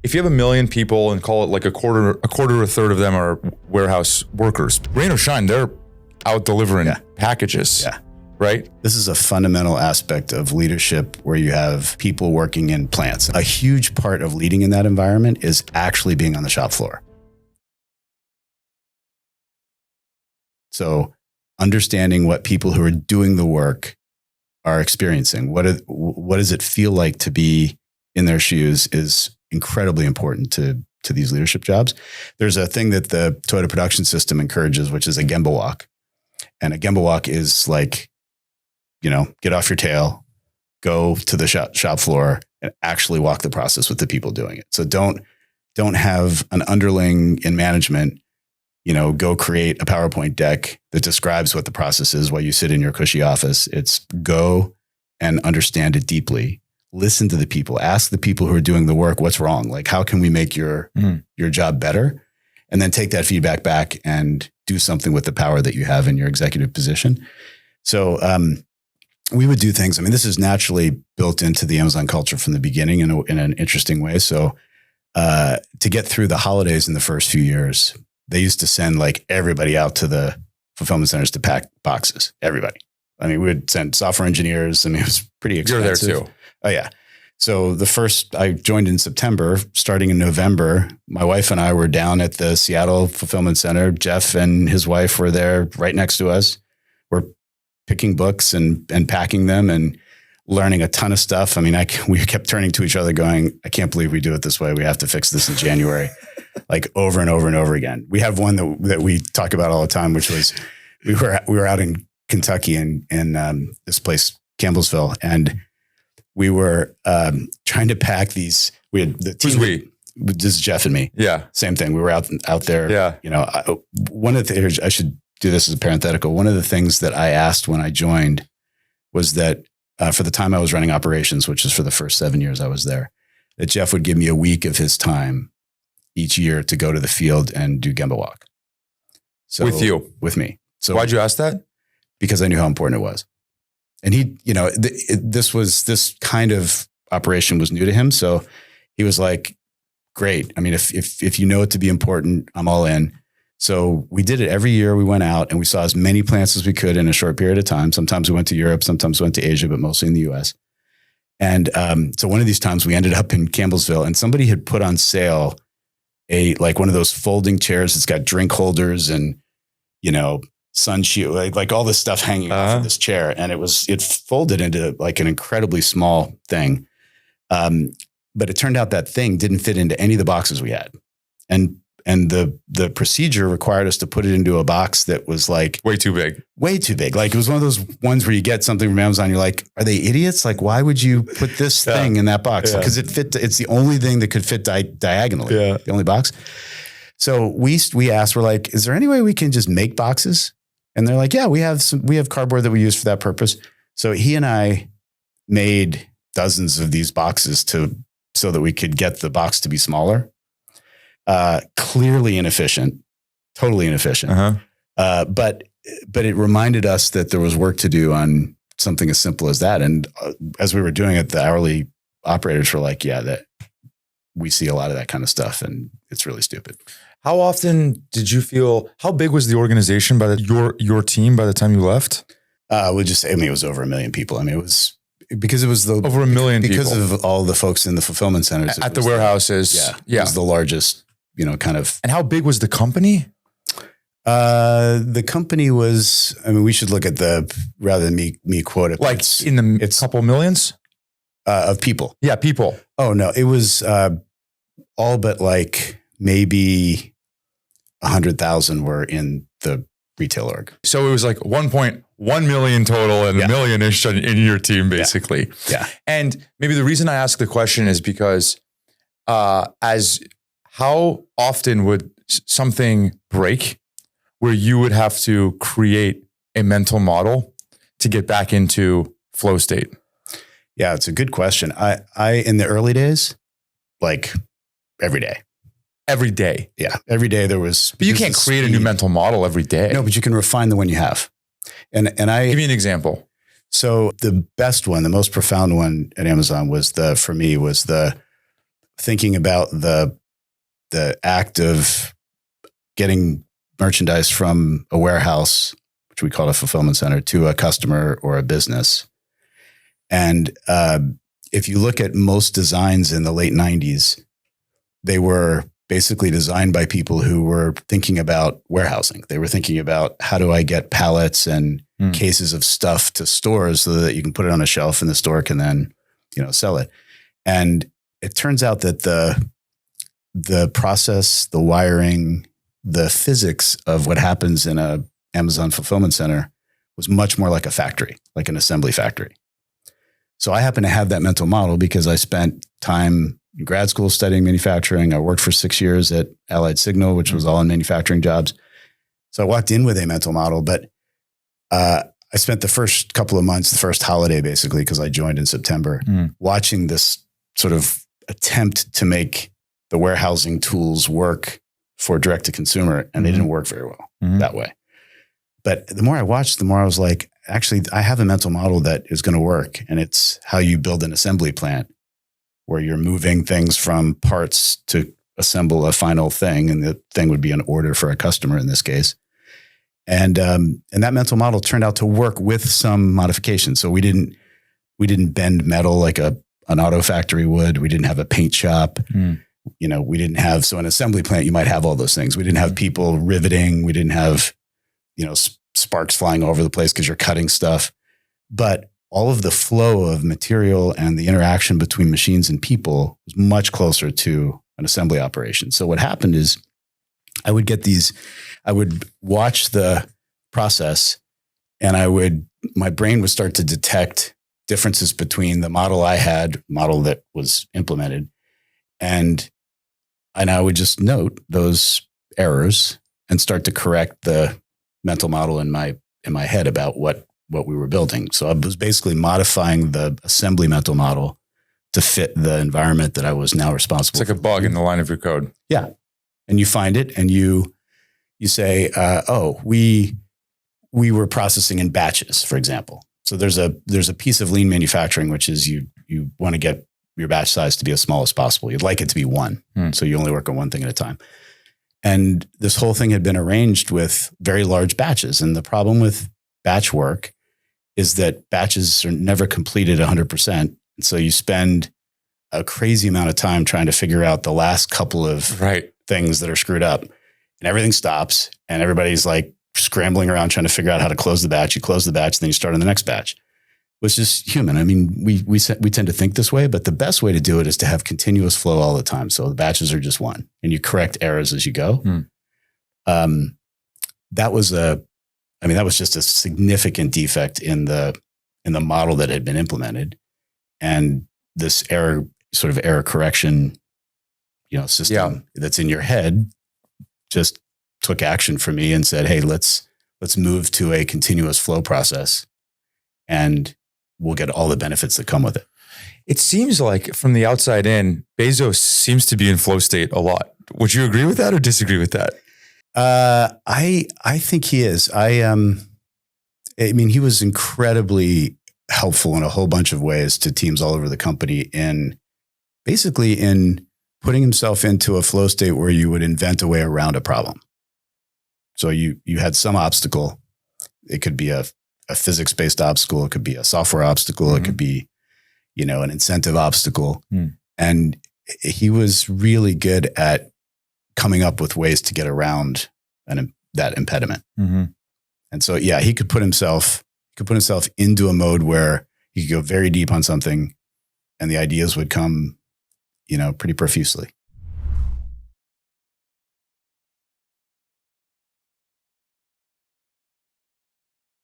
if you have 1 million people and call it like a quarter or a third of them are warehouse workers, rain or shine, they're out delivering packages. Yeah. Right? This is a fundamental aspect of leadership where you have people working in plants. A huge part of leading in that environment is actually being on the shop floor. So understanding what people who are doing the work are experiencing, what does it feel like to be in their shoes is incredibly important to these leadership jobs. There's a thing that the Toyota production system encourages, which is a Gemba walk. And a Gemba walk is like, get off your tail, go to the shop floor and actually walk the process with the people doing it. So don't have an underling in management, go create a PowerPoint deck that describes what the process is while you sit in your cushy office. It's go and understand it deeply. Listen to the people, ask the people who are doing the work, what's wrong? Like, how can we make your job better? And then take that feedback back and do something with the power that you have in your executive position. So, we would do things. I mean, this is naturally built into the Amazon culture from the beginning in an interesting way. So to get through the holidays in the first few years, they used to send like everybody out to the fulfillment centers to pack boxes. Everybody. I mean, we would send software engineers. I mean, it was pretty expensive. You're there too. Oh yeah. So I joined in September. Starting in November, my wife and I were down at the Seattle fulfillment center. Jeff and his wife were there right next to us. We're picking books and packing them and learning a ton of stuff. I mean, we kept turning to each other going, I can't believe we do it this way. We have to fix this in January, like over and over and over again. We have one that we talk about all the time, which was we were out in Kentucky in this place, Campbellsville, and we were trying to pack these. We had the team. Who's we? This is Jeff and me. Yeah. Same thing. We were out there. Yeah. One of the, I should do this as a parenthetical. One of the things that I asked when I joined was that for the time I was running operations, which is for the first 7 years I was there, that Jeff would give me a week of his time each year to go to the field and do Gemba walk. So with you? With me. So why'd you ask that? Because I knew how important it was. And he, this kind of operation was new to him. So he was like, great. I mean, if you know it to be important, I'm all in. So we did it every year. We went out and we saw as many plants as we could in a short period of time. Sometimes we went to Europe, sometimes we went to Asia, but mostly in the US. And so one of these times we ended up in Campbellsville and somebody had put on sale like one of those folding chairs that's got drink holders and, sun shield, like all this stuff hanging off of this chair. And it folded into like an incredibly small thing. But it turned out that thing didn't fit into any of the boxes we had. And the procedure required us to put it into a box that was like way too big. Like it was one of those ones where you get something from Amazon. You're like, are they idiots? Like, why would you put this thing in that box? Because it's the only thing that could fit diagonally. Yeah. The only box. So we asked, we're like, is there any way we can just make boxes? And they're like, yeah, we have cardboard that we use for that purpose. So he and I made dozens of these boxes so that we could get the box to be smaller. Clearly inefficient, totally inefficient. But it reminded us that there was work to do on something as simple as that. And as we were doing it, the hourly operators were like, yeah, that we see a lot of that kind of stuff and it's really stupid. How often did you feel, how big was the organization your team by the time you left? We'll just say, it was over 1 million people. I mean, it was because it was over 1 million because people. of all the folks in the fulfillment centers at the warehouses. It was the largest, kind of. And how big was the company? The company was, we should look at rather than me quote it. Like it's couple millions? Of people. Yeah, people. Oh no, it was all but like maybe 100,000 were in the retail org. So it was like 1.1 million total and a million-ish in your team, basically. Yeah. And maybe the reason I ask the question is because how often would something break where you would have to create a mental model to get back into flow state? Yeah, it's a good question. I in the early days, like every day. Every day. Yeah. Every day there was. But you can't create a new mental model every day. No, but you can refine the one you have. And give me an example. So the best one, the most profound one at Amazon was thinking about the act of getting merchandise from a warehouse, which we call a fulfillment center, to a customer or a business. And if you look at most designs in the late 90s, they were basically designed by people who were thinking about warehousing. They were thinking about, how do I get pallets and cases of stuff to stores so that you can put it on a shelf and the store can then, sell it. And it turns out that the process, the wiring, the physics of what happens in a Amazon fulfillment center was much more like a factory, like an assembly factory. So I happen to have that mental model because I spent time in grad school studying manufacturing. I worked for 6 years at Allied Signal, which was all in manufacturing jobs. So I walked in with a mental model, but I spent the first couple of months, the first holiday basically, because I joined in September, watching this sort of attempt to make the warehousing tools work for direct to consumer, and they didn't work very well that way. But the more I watched, the more I was like, actually, I have a mental model that is going to work. And it's how you build an assembly plant where you're moving things from parts to assemble a final thing. And the thing would be an order for a customer in this case. And that mental model turned out to work with some modifications. So we didn't bend metal like an auto factory would. We didn't have a paint shop. We didn't have, so an assembly plant, you might have all those things. We didn't have people riveting. We didn't have, sparks flying over the place because you're cutting stuff. But all of the flow of material and the interaction between machines and people was much closer to an assembly operation. So what happened is I would watch the process and my brain would start to detect differences between the model that was implemented. And I would just note those errors and start to correct the mental model in my head about what we were building. So I was basically modifying the assembly mental model to fit the environment that I was now responsible for. It's like a bug in the line of your code. Yeah. And you find it and you say, we were processing in batches, for example. So there's a piece of lean manufacturing, which is you want to get your batch size to be as small as possible. You'd like it to be one. So you only work on one thing at a time. And this whole thing had been arranged with very large batches. And the problem with batch work is that batches are never completed 100%. And so you spend a crazy amount of time trying to figure out the last couple of things that are screwed up, and everything stops and everybody's like scrambling around trying to figure out how to close the batch. You close the batch, then you start on the next batch, which is human. I mean, we tend to think this way, but the best way to do it is to have continuous flow all the time. So the batches are just one and you correct errors as you go. That was just a significant defect in the model that had been implemented. And this error correction, system that's in your head just took action for me and said, hey, let's move to a continuous flow process and we'll get all the benefits that come with it. It seems like from the outside in, Bezos seems to be in flow state a lot. Would you agree with that or disagree with that? I think he is. He was incredibly helpful in a whole bunch of ways to teams all over the company in putting himself into a flow state where you would invent a way around a problem. So you had some obstacle. It could be a physics-based obstacle. It could be a software obstacle. It could be, an incentive obstacle. And he was really good at coming up with ways to get around that impediment. And so, he could put himself into a mode where he could go very deep on something and the ideas would come, pretty profusely.